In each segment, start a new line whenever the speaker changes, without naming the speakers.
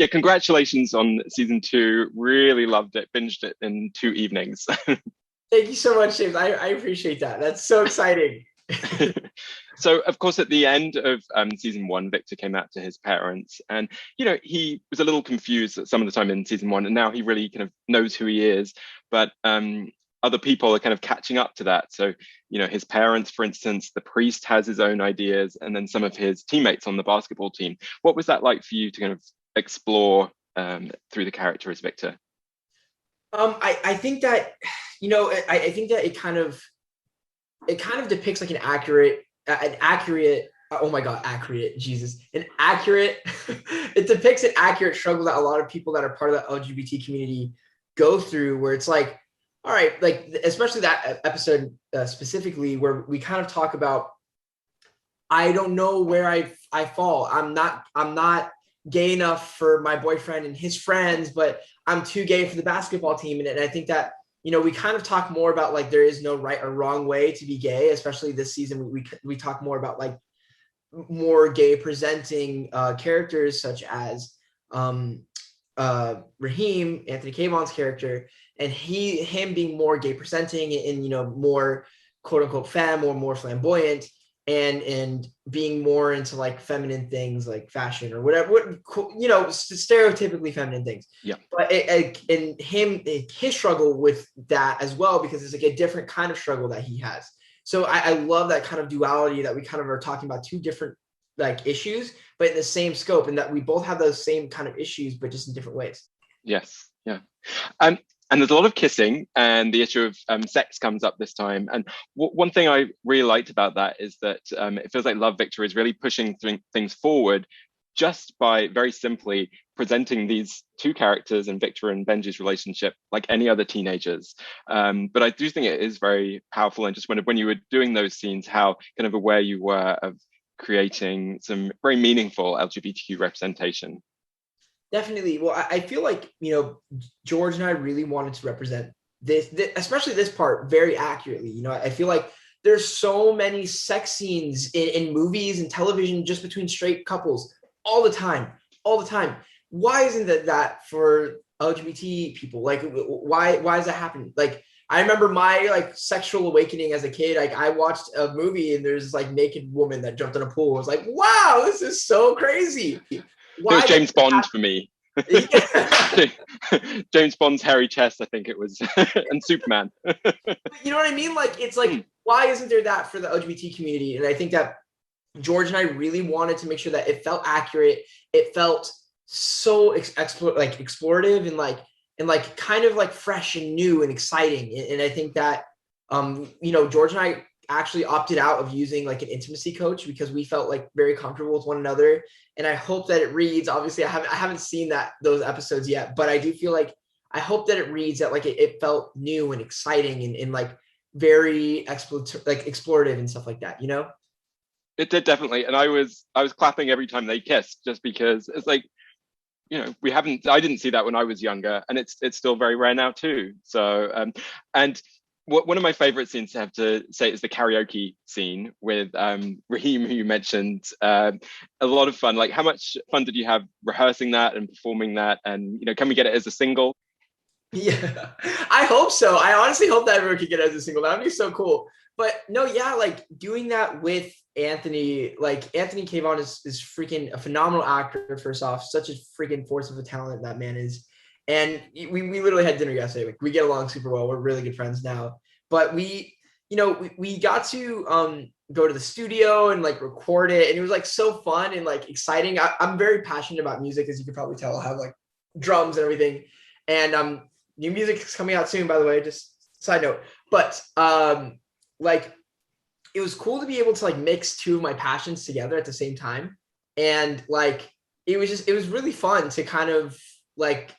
Yeah, congratulations on season two. Really loved it. Binged it in 2 evenings.
Thank you so much, James. I appreciate that. That's so exciting.
So, of course, at the end of season one, Victor came out to his parents, and he was a little confused at some of the time in season one, and now he really kind of knows who he is. But other people are kind of catching up to that. So, his parents, for instance, the priest has his own ideas, and then some of his teammates on the basketball team. What was that like for you to kind of explore through the character as Victor?
I think that I think that it kind of depicts like an accurate oh my god, accurate, Jesus, an accurate it depicts an accurate struggle that a lot of people that are part of the LGBT community go through, where it's like, all right, like especially that episode specifically, where we kind of talk about, I don't know where I fall. I'm not gay enough for my boyfriend and his friends, but I'm too gay for the basketball team. And I think that, we kind of talk more about like there is no right or wrong way to be gay, especially this season. We talk more about like more gay presenting characters such as Rahim, Anthony Keyvan's character, and him being more gay presenting and more quote unquote femme or more flamboyant, and being more into like feminine things like fashion or whatever, stereotypically feminine things.
Yeah.
But his struggle with that as well, because it's like a different kind of struggle that he has. So I love that kind of duality, that we kind of are talking about two different like issues, but in the same scope, and that we both have those same kind of issues, but just in different ways.
Yes. Yeah. Um, and there's a lot of kissing, and the issue of sex comes up this time. And one thing I really liked about that is that it feels like Love Victor is really pushing things forward just by very simply presenting these two characters and Victor and Benji's relationship like any other teenagers. But I do think it is very powerful, and just wondered when you were doing those scenes, how kind of aware you were of creating some very meaningful LGBTQ representation.
Definitely. Well, I feel like, George and I really wanted to represent this, especially this part, very accurately. I feel like there's so many sex scenes in movies and television just between straight couples all the time, all the time. Why isn't that for LGBT people? Like, why does that happen? Like, I remember my like sexual awakening as a kid. Like, I watched a movie and there's like naked woman that jumped in a pool. I was like, wow, this is so crazy.
It was
Why
James Bond for me.
yeah.
James Bond's hairy chest, I think it was, and Superman.
You know what I mean? Like, it's like, why isn't there that for the LGBT community? And I think that George and I really wanted to make sure that it felt accurate. It felt so explorative and kind of like fresh and new and exciting. And I think that George and I actually opted out of using like an intimacy coach because we felt like very comfortable with one another. And I hope that it reads, obviously I haven't seen those episodes yet, but I do feel like I hope that it reads that like it felt new and exciting and like very explorative and stuff like that,
It did definitely, and I was clapping every time they kissed, just because it's like, I didn't see that when I was younger, and it's still very rare now too. So and one of my favorite scenes, to have to say, is the karaoke scene with Rahim, who you mentioned. A lot of fun. Like, how much fun did you have rehearsing that and performing that? And can we get it as a single?
Yeah, I hope so. I honestly hope that everyone could get it as a single. That would be so cool. But no, yeah, like doing that with Anthony, like Anthony Keyvan is freaking a phenomenal actor. First off, such a freaking force of a talent that man is. And we literally had dinner yesterday. Like, we get along super well. We're really good friends now. But we got to go to the studio and like record it, and it was like so fun and like exciting. I'm very passionate about music, as you can probably tell. I have like drums and everything, and new music is coming out soon, by the way, just side note. But like, it was cool to be able to like mix two of my passions together at the same time. And like, it was really fun to kind of like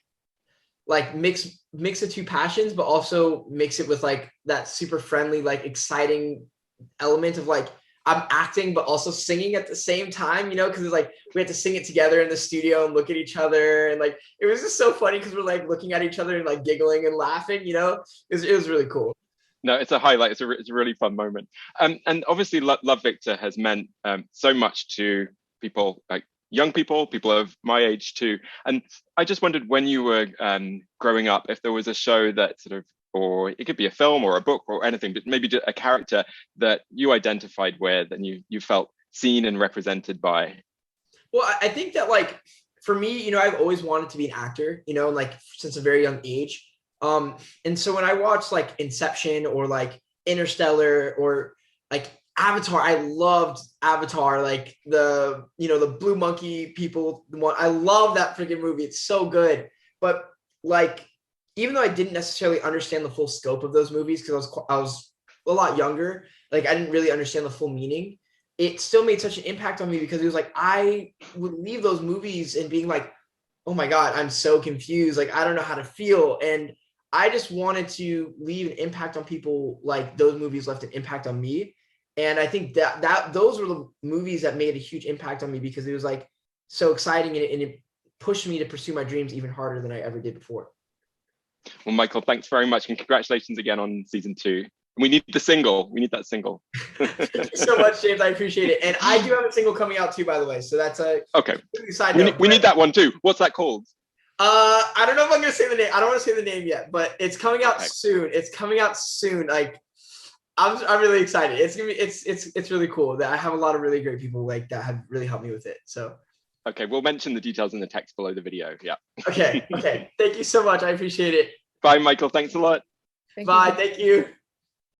mix the two passions, but also mix it with like that super friendly, like exciting element of like, I'm acting, but also singing at the same time, because it's like we had to sing it together in the studio and look at each other. And like, it was just so funny because we're like looking at each other and like giggling and laughing, it was really cool.
No, it's a highlight. It's a really fun moment. And obviously, Love Victor has meant so much to people like young people of my age too. And I just wondered, when you were growing up, if there was a show that sort of, or it could be a film or a book or anything, but maybe just a character that you identified with and you felt seen and represented by.
Well, I think that, like, for me, you know, I've always wanted to be an actor, you know, like since a very young age. And so when I watched like Inception or like Interstellar or like Avatar, I loved Avatar, like the, you know, the blue monkey people. I love that freaking movie. It's so good. But like, even though I didn't necessarily understand the full scope of those movies, because I was a lot younger, like I didn't really understand the full meaning, it still made such an impact on me, because it was like I would leave those movies and being like, oh my God, I'm so confused. Like, I don't know how to feel. And I just wanted to leave an impact on people like those movies left an impact on me. And I think that those were the movies that made a huge impact on me, because it was like so exciting, and it pushed me to pursue my dreams even harder than I ever did before.
Well, Michael, thanks very much, and congratulations again on season 2. We need the single. We need that single.
Thank you so much, James. I appreciate it. And I do have a single coming out too, by the way. So that's a
okay.
Side note,
we need that one too. What's that called?
I don't know if I'm gonna say the name. I don't want to say the name yet, but it's coming out soon. It's coming out soon. Like, I'm really excited. It's gonna be it's really cool that I have a lot of really great people like that have really helped me with it. So.
Okay, we'll mention the details in the text below the video. Yeah.
Okay. Thank you so much. I appreciate it.
Bye, Michael. Thanks a lot.
Bye. Thank you.